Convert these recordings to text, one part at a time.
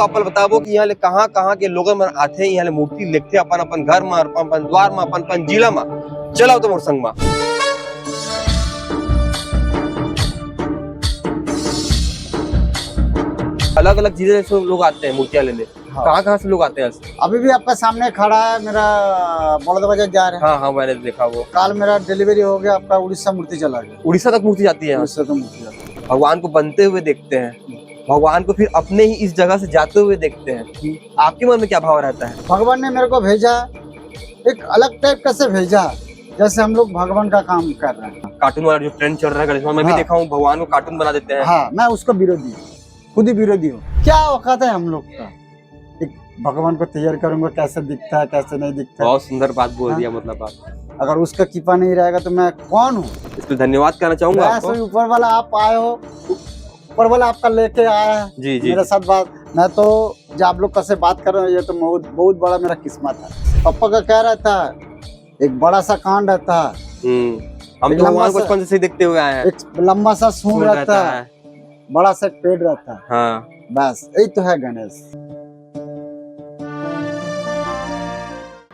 आपन बताबो कि यहाँ ले कहाँ कहाँ के लोग मन आथे, यहाँ ले मूर्ति लेखथे अपन अपन घर में, अपन द्वार में, अपन जिला में। चलाओ तो मोर संग में। अलग अलग जिले से लोग आते हैं मूर्तियां लेने। हाँ। कहाँ से लोग आते हैं? अभी भी आपका सामने खड़ा है मेरा बड़ौदा बाजार जा रहा है। हाँ हाँ, मैंने देखा वो। कल मेरा डिलीवरी हो गया, आपका उड़ीसा मूर्ति चला गया। उड़ीसा तक मूर्ति जाती है? उड़ीसा तक मूर्ति जाती है। भगवान को बनते हुए देखते हैं, भगवान को फिर अपने ही इस जगह से जाते हुए देखते हैं। आपके मन में क्या भाव रहता है? भगवान ने मेरे को भेजा, एक अलग टाइप का से भेजा, जैसे हम लोग भगवान का काम कर रहे हैं। कार्टून वाला जो ट्रेंड चल रहा है गणेश, मैं भी देखा हूँ, भगवान को कार्टून बना देते हैं। हाँ, मैं उसका विरोधी हूँ, खुद ही विरोधी हूँ। क्या औकात है हम लोग का, एक भगवान को तैयार करूंगा, कैसे दिखता है कैसे नहीं दिखता है। बहुत सुंदर बात बोल दिया। मतलब आप, अगर उसका कृपा नहीं रहेगा तो मैं कौन हूँ? इसलिए धन्यवाद कहना चाहूंगा आपको। ऊपर वाला आप आए हो, ऊपर वाला आपका लेके आया है जी जी मेरे साथ बात। मैं तो जब आप लोग कैसे बात कर रहे हो, ये तो बहुत बड़ा मेरा किस्मत है। पापा का क्या रहता है, एक बड़ा सा कान रहता है। हम तो भगवान को बचपन से देखते हुए आए हैं। एक लंबा सा सूंड रहता है, बड़ा सा पेड़ रहता है। हाँ, बस यही तो है Ganesh.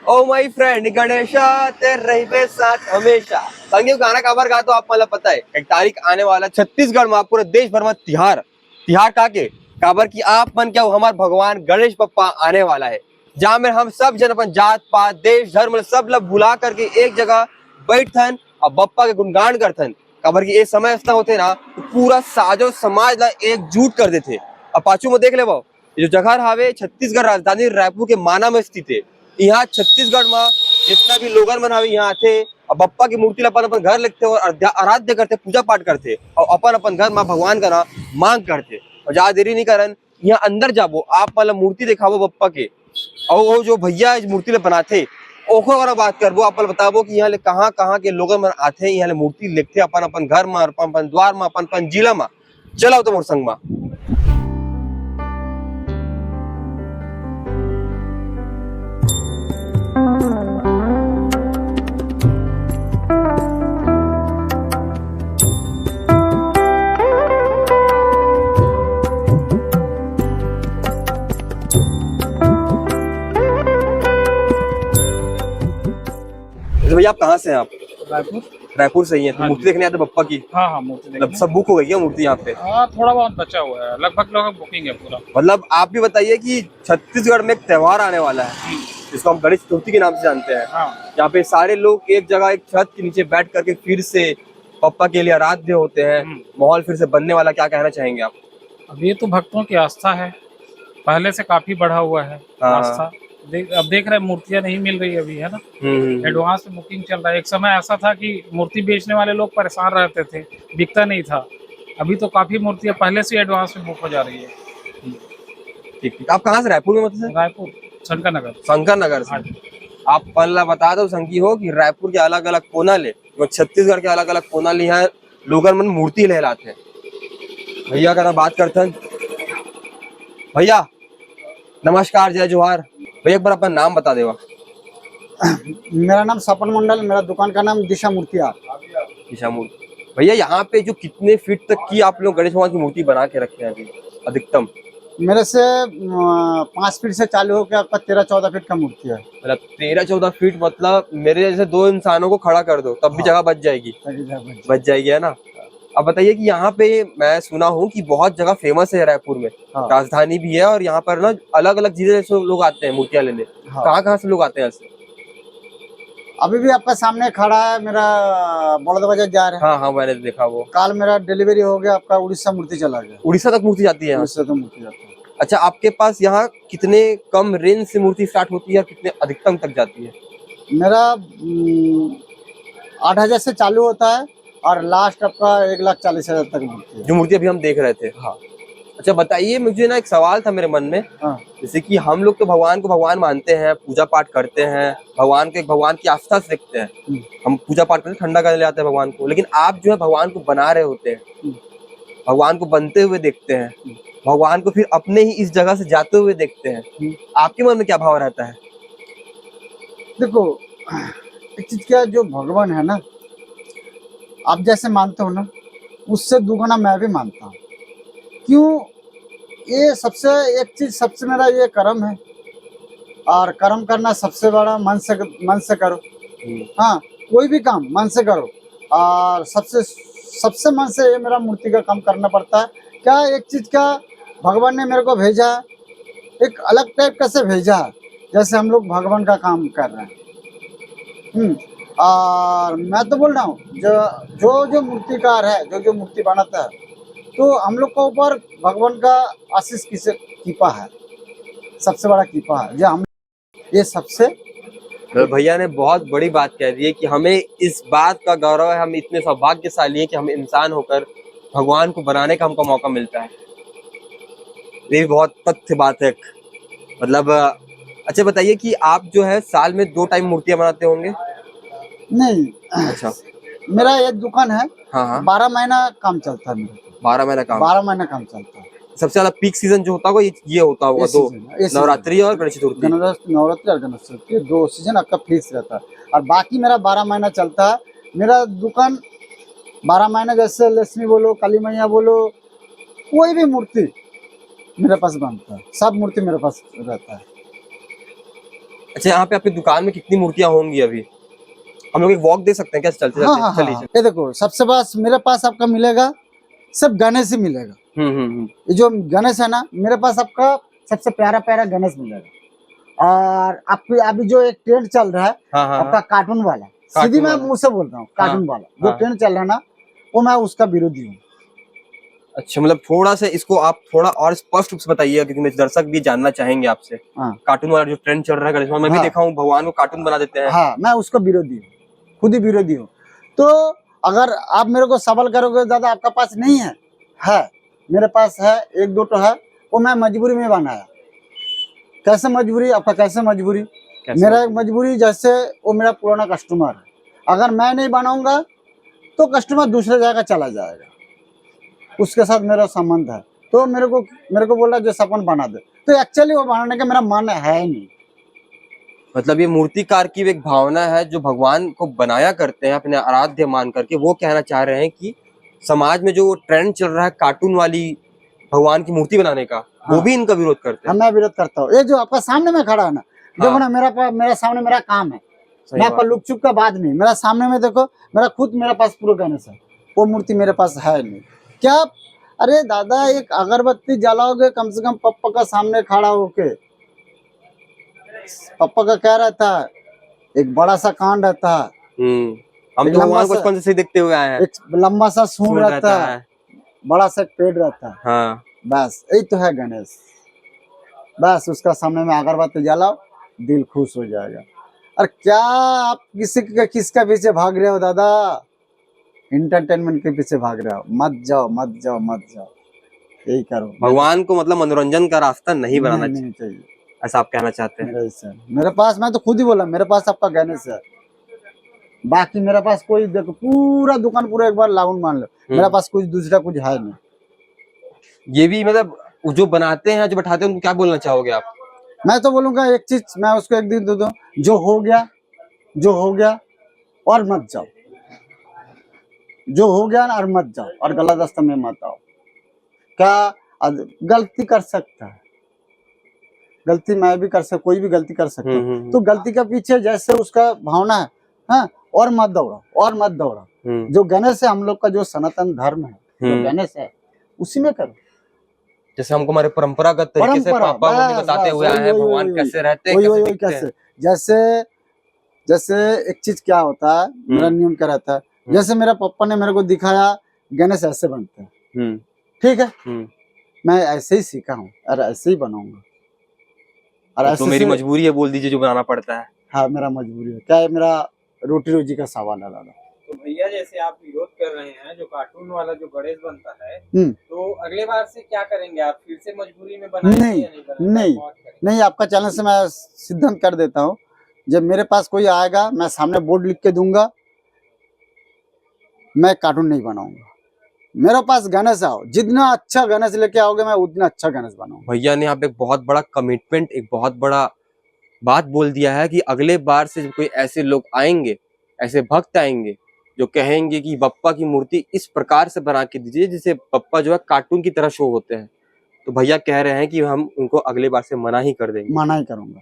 Oh my friend Ganesha तेरे रहिबे साथ हमेशा। संगीत गाना काबर गा तो आप मतलब पता है, एक तारीख आने वाला छत्तीसगढ़ में पूरे देश भर में तिहार का के काबर की आप मन क्या हमारे भगवान गणेश बप्पा आने वाला है, जहाँ में हम सब जन अपन जात पात देश धर्म सब लोग भुला करके एक जगह बैठथन और बप्पा के गुणगान करथन। काबर की ये समय ऐसा होते ना तो पूरा साजो समाज ला एकजुट कर देते। अब पाछू में देख ले वो जो जगह हावे छत्तीसगढ़ राजधानी रायपुर के माना में स्थित है। यहाँ छत्तीसगढ़ में जितना भी लोगन मन हावे यहाँ आते और बप्पा की मूर्ति ला अपन घर लेते और आराध्य करते, पूजा पाठ करते और अपन घर में भगवान का नाम मांग करते। और ज्यादा देरी नहीं करन, यहाँ अंदर जाबो, आप मतलब मूर्ति दिखाबो बप्पा के, और वो जो भैया इस मूर्ति ला बनाते ओखो वाला बात करबो, आप बताबो कि यहाँ ले कहाँ कहाँ के लोग मन आथे, यहाँ ले मूर्ति लेखथे अपन घर में, अपन द्वार में, अपन जिला में। चलाओ तो मोर संग में। भैया आप कहाँ से हैं? आप रायपुर से ही हैं? तो मूर्ति देखने आते बप्पा की? हाँ, मूर्ति देखने। सब बुक हो गई है मूर्ति यहाँ पे? हाँ, थोड़ा बहुत बचा हुआ है, लगभग बुकिंग है पूरा। मतलब आप भी बताइए कि छत्तीसगढ़ में एक त्योहार आने वाला है जिसको हम गणेश चतुर्थी के नाम से जानते हैं। हाँ। यहाँ पे सारे लोग एक जगह एक छत के नीचे बैठ करके फिर से पप्पा के लिए आराध्य होते हैं, माहौल फिर से बनने वाला। क्या कहना चाहेंगे आप? अब ये तो भक्तों की आस्था है, पहले से काफी बढ़ा हुआ है आस्था। अब देख रहे हैं मूर्तियां नहीं मिल रही अभी, है ना। एडवांस में बुकिंग चल रहा है। एक समय ऐसा था कि मूर्ति बेचने वाले लोग परेशान रहते थे, बिकता नहीं था। अभी तो काफी मूर्तियां पहले से एडवांस में बुक हो जा रही है। ठीक। आप कहाँ से? रायपुर में? मतलब रायपुर शंकर नगर। शंकर नगर से? आप पहला बता दो संगी हो कि रायपुर के अलग अलग कोना ले, छत्तीसगढ़ के अलग अलग कोना ले यहाँ लोग मन मूर्ति लहलाते हैं। भैया का बात करते हैं। भैया नमस्कार, जय जोहार। भैया एक बार अपना नाम बता देवा। मेरा नाम सपन मंडल, मेरा दुकान का नाम दिशा मूर्तियार। दिशा मूर्ति। भैया यहाँ पे जो कितने फीट तक की आप लोग गणेश भगवान की मूर्ति बना के रखे हैं अभी अधिकतम? मेरे से 5 फीट से चालू होकर आपका 13-14 फीट का मूर्ति है। मतलब 13-14 फीट, मतलब मेरे जैसे 2 इंसानों को खड़ा कर दो तब भी जगह बच जाएगी। बच जाएगी, है ना। अब बताइए कि यहाँ पे मैं सुना हूँ कि बहुत जगह फेमस है रायपुर में। हाँ। राजधानी भी है और यहाँ पर ना अलग अलग जिले से लोग आते हैं मूर्तियां लेने। हाँ। कहाँ से लोग आते हैं ऐसे? अभी भी आपका सामने खड़ा है मेरा बड़ौदा बाजार जा रहा है। हाँ हाँ, मैंने देखा वो। कल मेरा डिलीवरी हो गया, आपका उड़ीसा मूर्ति चला गया। उड़ीसा तक मूर्ति जाती है? उड़ीसा तक मूर्ति जाती है। अच्छा, आपके पास यहाँ कितने कम रेंज से मूर्ति स्टार्ट होती है और कितने अधिकतम तक जाती है? मेरा 8,000 से चालू होता है और लास्ट आपका 1,40,000 तक मूर्ति है, जो मूर्ति अभी हम देख रहे थे। हाँ। अच्छा बताइए, मुझे ना एक सवाल था मेरे मन में। हाँ। जैसे कि हम लोग तो भगवान को भगवान मानते हैं, पूजा पाठ करते हैं, भगवान की आस्था से देखते हैं। हम पूजा पाठ करते ठंडा करने ले आते हैं भगवान को, लेकिन आप जो है भगवान को बना रहे होते हैं, भगवान को बनते हुए देखते हैं, भगवान को फिर अपने ही इस जगह से जाते हुए देखते हैं। आपके मन में क्या भाव रहता है? देखो, एक चीज क्या, जो भगवान है ना, आप जैसे मानते हो ना, उससे दुगना मैं भी मानता हूँ। क्यों? ये सबसे एक चीज सबसे मेरा ये कर्म है, और कर्म करना सबसे बड़ा मन से करो। हाँ, कोई भी काम मन से करो, और सबसे सबसे मन से ये मेरा मूर्ति का काम करना पड़ता है। क्या एक चीज का भगवान ने मेरे को भेजा, एक अलग टाइप का से भेजा, जैसे हम लोग भगवान का काम कर रहे हैं। और मैं तो बोल रहा हूँ, जो मूर्तिकार है, जो मूर्ति बनाता है, तो हम लोग के ऊपर भगवान का आशीष किसे कृपा है, सबसे बड़ा कृपा है जो हम ये सबसे। तो भैया ने बहुत बड़ी बात कह दी है कि हमें इस बात का गौरव है, हम इतने सौभाग्यशाली हैं कि हम इंसान होकर भगवान को बनाने का हमको मौका मिलता है। ये भी बहुत तथ्य बात है। मतलब अच्छा बताइए कि आप जो है साल में 2 टाइम मूर्तियां बनाते होंगे? नहीं, अच्छा। मेरा एक दुकान है। हाँ हाँ। 12 महीना काम चलता है मेरा। 12 महीना काम। 12 महीना काम चलता है। सबसे ज्यादा पीक सीजन जो होता होगा ये होता होगा, दो नवरात्रि और गणेश चतुर्थी। नवरात्रि और गणेश चतुर्थी 2 सीजन आपका फिक्स रहता है, और बाकी मेरा 12 महीना चलता है। मेरा दुकान 12 महीना, जैसे लक्ष्मी बोलो, काली मैया बोलो, कोई भी मूर्ति मेरे पास बनता है, सब मूर्ति मेरे पास रहता है। अच्छा, यहाँ पे आपकी दुकान में कितनी मूर्तियां होंगी अभी? हम लोग एक वॉक दे सकते हैं क्या चलते हाँ, चलते? चलिए। ये देखो, सबसे पास मेरे पास आपका मिलेगा सब गणेश ही मिलेगा। ये जो गणेश है ना, मेरे पास आपका सबसे प्यारा प्यारा गणेश मिलेगा। और आपकी अभी जो एक ट्रेंड चल रहा है, हाँ, हाँ, आपका कार्टून वाला, सीधी मैं मुंह से बोल रहा हूँ, कार्टून वाला जो ट्रेंड चल रहा है ना, वो मैं उसका विरोधी हूँ। अच्छा, मतलब थोड़ा सा इसको आप थोड़ा और स्पष्ट रूप से बताइएगा, क्योंकि मेरे दर्शक भी जानना चाहेंगे आपसे। कार्टून वाला जो ट्रेंड चल रहा है गणेश, मैं भी देखा हूँ, भगवान को कार्टून बना देते हैं। हाँ, मैं उसका विरोधी हूँ, खुद ही विरोधी हूँ। तो अगर आप मेरे को सवाल करोगे दादा आपका पास नहीं है, मेरे पास है, 1-2 तो है, वो मैं मजबूरी में बनाया। कैसे मजबूरी? आपका कैसे मजबूरी? मेरा एक मजबूरी, जैसे वो मेरा पुराना कस्टमर है, अगर मैं नहीं बनाऊंगा तो कस्टमर दूसरे जगह चला जाएगा, उसके साथ मेरा संबंध है। तो मेरे को बोला जो सपन बना दे, तो एक्चुअली वो बनाने का मेरा मन है ही नहीं। मतलब ये मूर्तिकार की एक भावना है जो भगवान को बनाया करते हैं अपने आराध्य मान करके। वो कहना चाह रहे हैं कि समाज में जो ट्रेंड चल रहा है कार्टून वाली भगवान की मूर्ति बनाने का, वो भी इनका विरोध करते हैं। मैं विरोध करता हूँ। ये जो आपका सामने में खड़ा है ना, देखो ना, मेरा सामने मेरा काम है, मैं आपका लुक चुप का बात नहीं, मेरा सामने में देखो, मेरा पास पूरा गणेश है, वो मूर्ति मेरे पास है नहीं। क्या? अरे दादा, एक अगरबत्ती जलाओगे कम से कम पप्पा का सामने खड़ा होके। पप्पा का क्या रहता है, एक बड़ा सा कान रहता है, हम तो भगवान को बचपन से देखते हुए आए हैं। एक लंबा सा सूंड रहता है, बड़ा सा पेड़ रहता है। हाँ, बस यही तो है गणेश। बस उसका सामने में अगरबत्ती जलाओ, दिल खुश हो जाएगा। और क्या आप किसका पीछे भाग रहे हो दादा? इंटरटेनमेंट के पीछे भाग रहे हो। मत जाओ, मत जाओ, मत जाओ, यही करो। भगवान को मतलब मनोरंजन का रास्ता नहीं बनाना चाहिए, ऐसा आप कहना चाहते हैं? मेरे पास, मैं तो खुद ही बोला, मेरे पास आपका गणेश है, बाकी मेरे पास कोई, देखो पूरा दुकान पूरा एक बार लाउन मान लो, मेरे पास कुछ दूसरा कुछ है नहीं। ये भी मतलब जो बनाते हैं, जो बैठाते हैं, उनको क्या बोलना चाहोगे आप? मैं तो बोलूंगा एक चीज, मैं उसको एक दिन दे दूं, जो हो गया और मत जाओ, जो हो गया और मत जाओ, और गलत रास्ते में मत आओ। क्या गलती कर सकता है, गलती मैं भी कर सकता, कोई भी गलती कर सकता है, तो गलती के पीछे जैसे उसका भावना है, हाँ, और मत दौड़ा। जो गणेश है, हम लोग का जो सनातन धर्म है, जो गणेश है, उसी में करो। जैसे हमको हमारे परंपरागत तरीके से पापा मम्मी बताते हुए आए हैं, भगवान कैसे रहते हैं, कैसे जैसे एक चीज क्या होता है, मेरा नियम क्या रहता है, जैसे मेरा पापा ने मेरे को दिखाया गणेश ऐसे बनते हैं, ठीक है, मैं ऐसे ही सीखा हूँ और ऐसे ही बनाऊंगा। और तो मेरी मजबूरी है, बोल दीजिए, जो बनाना पड़ता है। हाँ, मेरा मजबूरी है, क्या है, मेरा रोटी रोजी का सवाल है दादा। तो भैया, जैसे आप विरोध कर रहे हैं जो कार्टून वाला जो गणेश बनता है, तो अगले बार से क्या करेंगे आप? फिर से मजबूरी में बनाएंगे या नहीं? नहीं, आपका चैनल से मैं सिद्धांत कर देता हूँ, जब मेरे पास कोई आएगा, मैं सामने बोर्ड लिख के दूंगा, मैं कार्टून नहीं बनाऊंगा। मेरे पास गणेश आओ, जितना अच्छा गणेश लेके आओगे, मैं उतना अच्छा गणेश बनाऊंगा। भैया ने यहाँ पे एक बहुत बड़ा कमिटमेंट, एक बहुत बड़ा बात बोल दिया है कि अगले बार से कोई ऐसे लोग आएंगे, ऐसे भक्त आएंगे जो कहेंगे कि बप्पा की मूर्ति इस प्रकार से बना के दीजिए जिसे बप्पा जो है कार्टून की तरह शो होते हैं, तो भैया कह रहे हैं कि हम उनको अगले बार से मना ही कर देंगे। मना ही करूंगा,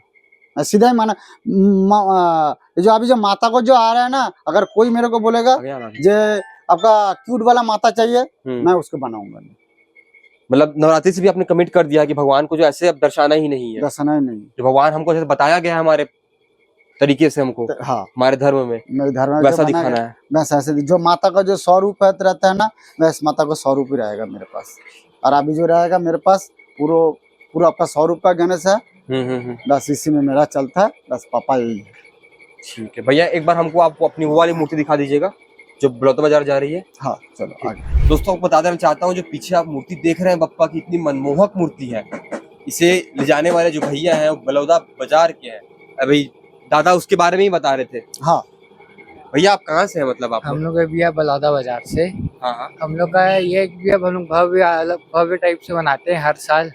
मैं सीधा ही मना। जो अभी जो माता को जो आ रहा है ना, अगर कोई मेरे को बोलेगा आगे आना। जे आपका क्यूट वाला माता चाहिए, हम्म। मैं उसको बनाऊंगा नहीं, मतलब नवरात्रि से भी आपने कमिट कर दिया कि भगवान को जो ऐसे अब दर्शाना ही नहीं है, दर्शना ही नहीं। जो भगवान हमको जैसे बताया गया है हमारे तरीके से, हमको हाँ, हमारे धर्म में मेरे धर्म में वैसा जो बना दिखाना है, है। बस ऐसे जो माता का जो स्वरूप रहता है ना, वैस माता का स्वरूप ही रहेगा मेरे पास। और अभी जो रहेगा मेरे पास पूरा आपका स्वरूप का गणेश है, बस इसी में मेरा चलता है, बस पापा यही है। ठीक है भैया, एक बार हमको आप अपनी वो वाली मूर्ति दिखा दीजिएगा जो बलौदा बाजार जा रही है। हाँ चलो आगे। दोस्तों आपको बता देना चाहता हूँ, जो पीछे आप मूर्ति देख रहे हैं बप्पा की, इतनी मनमोहक मूर्ति है। इसे ले जाने वाले जो भैया हैं वो बलौदा बाजार के हैं। अभी दादा उसके बारे में ही बता रहे थे। हाँ भैया आप कहाँ से हैं, मतलब आप हम लोग भैया बलौदा बाजार से। हाँ हम लोग का ये भैया हम लोग भव्य टाइप से बनाते हैं हर साल।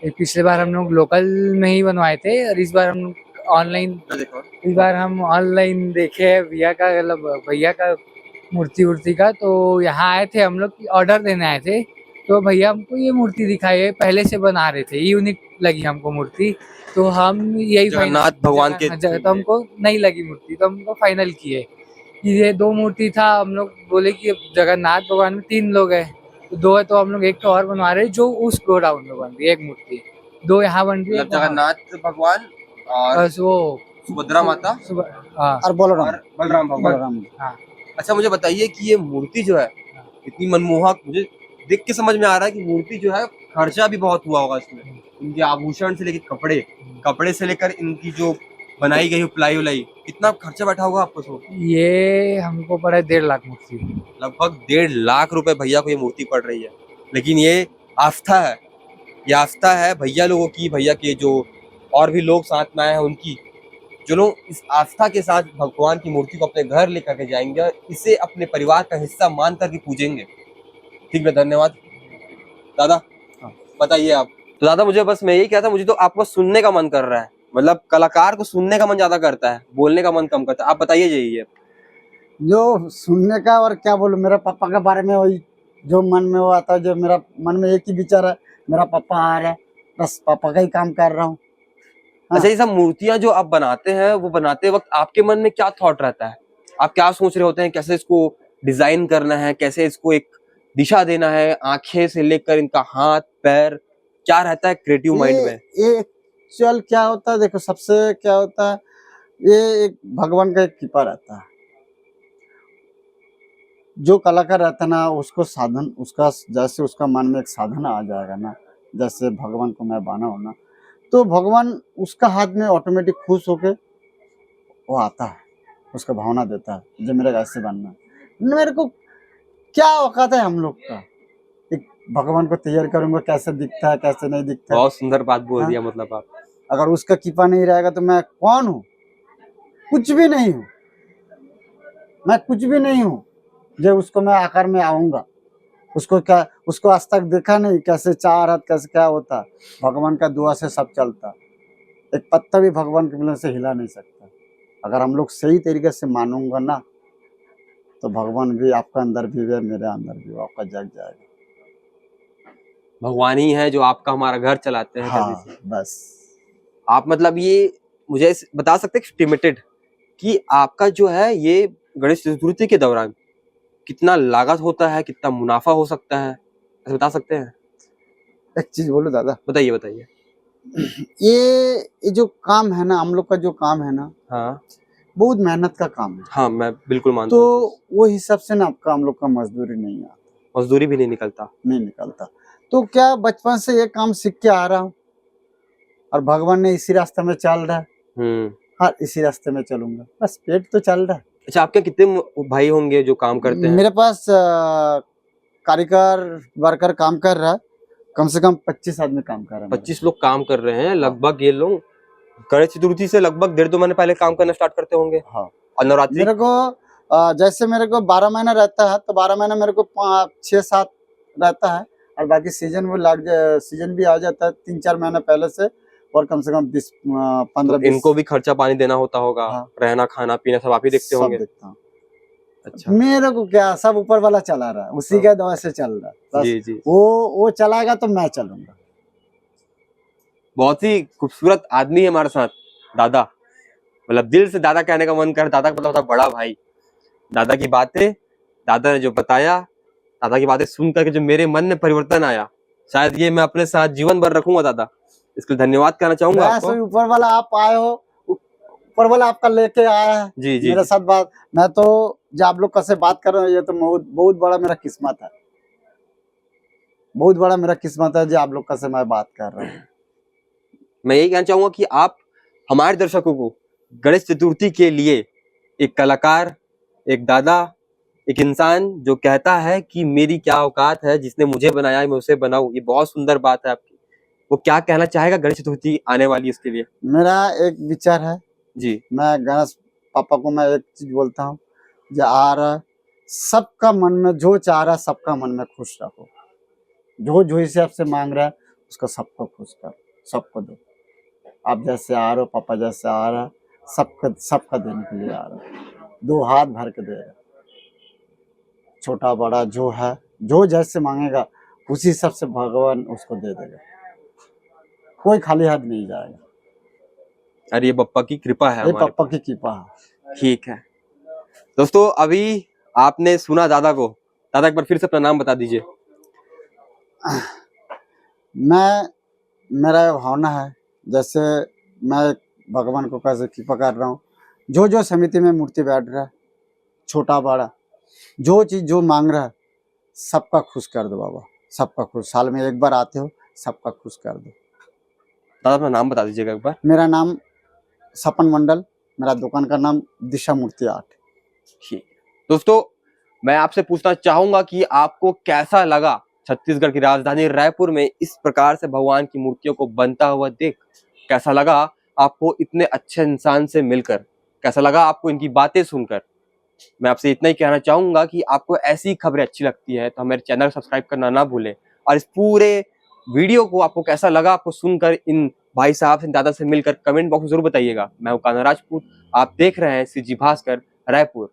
पिछले बार हम लोग लोकल में ही बनवाए थे और इस बार हम लोग ऑनलाइन, देखो इस बार हम ऑनलाइन देखे हैं भैया का, मतलब भैया का मूर्ति का। तो यहाँ आए थे हम लोग, ऑर्डर देने आए थे, तो भैया हमको ये मूर्ति दिखाई है, पहले से बना रहे थे, यूनिक लगी हमको मूर्ति। तो हम यही जगन्नाथ भगवान के तो हमको नहीं लगी मूर्ति, तो हमको फाइनल किए कि ये 2 मूर्ति था। हम लोग बोले कि जगन्नाथ भगवान में 3 लोग हैं, तो 2 है, तो हम लोग एक तो और बनवा रहे हैं जो उस गोडाउन में बन रही है, एक मूर्ति, 2 यहाँ बन रही है। मतलब जगन्नाथ भगवान और बस वो सुभद्रा माता हाँ और बलराम, और बलराम भगवान। बलराम। हाँ। अच्छा मुझे बताइए कि ये मूर्ति जो है इतनी मनमोहक, मुझे देख के समझ में आ रहा है कि मूर्ति जो है खर्चा भी बहुत हुआ होगा इसमें। इनके आभूषण से लेकर कपड़े से लेकर इनकी जो बनाई गई प्लाई उलाई, कितना खर्चा बैठा होगा आपको सोच? ये हमको पड़ा 1.5 लाख मूर्ति। लगभग 1.5 लाख रुपए भैया को ये मूर्ति पड़ रही है। लेकिन ये आस्था है, ये आस्था है भैया लोगों की, भैया के जो और भी लोग साथ में आए हैं उनकी, जो लोग इस आस्था के साथ भगवान की मूर्ति को अपने घर लेकर के जाएंगे और इसे अपने परिवार का हिस्सा मान करके पूजेंगे। ठीक है, धन्यवाद दादा। बताइए आप। तो दादा मुझे बस मैं यही कहता, मुझे तो आपको सुनने का मन कर रहा है, मतलब कलाकार को सुनने का मन ज्यादा करता है, बोलने का मन कम करता है। आप बताइए यही है जो सुनने का, और क्या बोलूं, मेरे पापा के बारे में वही जो मन में वो आता है, जो मेरा मन में एक ही विचार है, मेरा पापा आ रहा है, बस पापा का ही काम कर रहा हूँ। अच्छा, ये सब मूर्तियां जो आप बनाते हैं, वो बनाते वक्त आपके मन में क्या थॉट रहता है? आप क्या सोच रहे होते हैं, कैसे इसको डिजाइन करना है, कैसे इसको एक दिशा देना है, आंखें से लेकर इनका हाथ पैर, क्या रहता है क्रिएटिव माइंड में? ये एक्चुअल क्या होता है, देखो सबसे क्या होता है, ये एक भगवान का एक कृपा रहता है। जो कलाकार रहता है ना, उसको साधन, उसका जैसे उसका मन में एक साधना आ जाएगा ना, जैसे भगवान को मैं बाना हो ना, तो भगवान उसका हाथ में ऑटोमेटिक खुश होके वो आता है, उसका भावना देता है, जो मेरा ऐसे बनना है। मेरे को क्या औकात है हम लोग का, एक भगवान को तैयार करूंगा, कैसे दिखता है कैसे नहीं दिखता है। बहुत सुंदर बात बोल हाँ? दिया, मतलब आप, अगर उसका कृपा नहीं रहेगा तो मैं कौन हूँ? कुछ भी नहीं हूँ, मैं कुछ भी नहीं हूँ। जब उसको मैं आकार में आऊंगा, उसको क्या, उसको आज तक देखा नहीं कैसे 4 हाथ कैसे क्या होता, भगवान का दुआ से सब चलता। एक पत्ता भी भगवान के बिना से हिला नहीं सकता। अगर हम लोग सही तरीके से मानूंगा ना, तो भगवान भी आपका अंदर भी है, मेरे अंदर भी, आपका जग जाएगा। भगवान ही है जो आपका हमारा घर चलाते हैं। हाँ बस। आप मतलब ये मुझे बता सकते हैं एस्टिमेटेड कि आपका जो है ये गणेश चतुर्थी के दौरान कितना लागत होता है, कितना मुनाफा हो सकता है, ऐसे बता सकते हैं? एक चीज बोलो दादा, बताइए बताइए। ये जो काम है ना, हम लोग का जो काम है ना, हाँ बहुत मेहनत का काम है। हाँ, मैं बिल्कुल मानता हूँ। तो वो हिसाब से ना आपका, हम लोग का मजदूरी नहीं आता, मजदूरी भी नहीं निकलता। तो क्या बचपन से ये काम सीख के आ रहा हूँ, और भगवान ने इसी रास्ते में चल रहा है। हाँ, इसी रास्ते में चलूंगा, बस पेट तो चल रहा है। अच्छा, आपके कितने भाई होंगे जो काम करते हैं? मेरे पास कारीगर वर्कर काम कर रहा है, कम से कम 25 आदमी काम कर रहा है। 25 लोग काम कर रहे हैं लगभग। ये लोग गणेश चतुर्थी से लगभग 1.5-2 महीने पहले काम करना स्टार्ट करते होंगे। हाँ। और नवरात्रि मेरे को जैसे मेरे को 12 महीना रहता है, तो 12 महीना मेरे को 6-7 रहता है, और बाकी सीजन भी आ जाता है 3-4 महीना पहले से, और कम से कम 15-20। इनको भी खर्चा पानी देना होता होगा। हाँ। रहना खाना पीना सब आप ही देखते होंगे। देखता हूँ। अच्छा, मेरे को क्या, सब ऊपर वाला चला रहा है, उसी के दवा से चल रहा है। जी जी। वो चलाएगा तो मैं चलूंगा। बहुत ही खूबसूरत आदमी है हमारे साथ दादा। मतलब दिल से दादा कहने का मन कर, दादा का मतलब होता बड़ा भाई। दादा की बातें, दादा ने जो बताया, दादा की बातें सुन करके जो मेरे मन में परिवर्तन आया, शायद ये मैं अपने साथ जीवन भर रखूंगा दादा। इसके लिए धन्यवाद करना चाहूंगा आपको। वैसे ऊपर वाला आप आए हो, ऊपर वाला आपका लेके आया है जी जी मेरे जी। साथ बात। मैं तो जो आप लोग कैसे बात कर रहे हो, ये तो बहुत बहुत बड़ा मेरा किस्मत है, बहुत बड़ा मेरा किस्मत है जो आप लोग कैसे मैं बात कर रहा हूँ। मैं यही कहना चाहूंगा कि आप हमारे दर्शकों को गणेश चतुर्थी के लिए एक कलाकार, एक दादा, एक इंसान जो कहता है कि मेरी क्या औकात है, जिसने मुझे बनाया है मैं उसे बनाऊं, ये बहुत सुंदर बात है आपकी। वो क्या कहना चाहेगा गणेश चतुर्थी आने वाली है इसके लिए? मेरा एक विचार है जी मैं गणेश पापा को मैं एक चीज बोलता हूँ, जो आ रहा है सबका मन में जो चाह रहा है सबका मन में खुश रखो, जो हिसाब से मांग रहा है उसको सबको खुश करो, सबको दो। आप जैसे आ रहे हो, पापा जैसे आ रहा है, सबका देने के लिए आ रहा है, दो हाथ भर के दे रहा है। छोटा बड़ा जो है, जो जैसे मांगेगा उसी हिसाब से भगवान उसको दे देगा, कोई खाली हाथ नहीं जाएगा। अरे ये बप्पा की कृपा है ये हमारे पापा की कृपा है। ठीक है दोस्तों, अभी आपने सुना दादा को। दादा एक बार फिर से अपना नाम बता दीजिए। मैं, मेरा ये भावना है जैसे मैं भगवान को कैसे कृपा कर रहा हूँ, जो समिति में मूर्ति बैठ रहा है, छोटा बड़ा जो चीज जो मांग रहा है सबका खुश कर दो बाबा, सबका खुश। साल में एक बार आते हो, सबका खुश कर दो। दादा अपना नाम बता दीजिएगा एक बार। मेरा नाम सपन मंडल, मेरा दुकान का नाम दिशा मूर्ति आर्ट। ठीक दोस्तों, मैं आपसे पूछना चाहूंगा कि आपको कैसा लगा छत्तीसगढ़ की राजधानी रायपुर में इस प्रकार से भगवान की मूर्तियों को बनता हुआ देख? कैसा लगा आपको इतने अच्छे इंसान से मिलकर? कैसा लगा आपको इनकी बातें सुनकर? मैं आपसे इतना ही कहना चाहूंगा कि आपको ऐसी खबरें अच्छी लगती है तो हमारे चैनल को सब्सक्राइब करना ना भूलें। और इस पूरे वीडियो को आपको कैसा लगा, आपको सुनकर, इन भाई साहब से, दादा से मिलकर कमेंट बॉक्स में जरूर बताइएगा। मैं हूं कान्हा राजपूत, आप देख रहे हैं CG भास्कर रायपुर।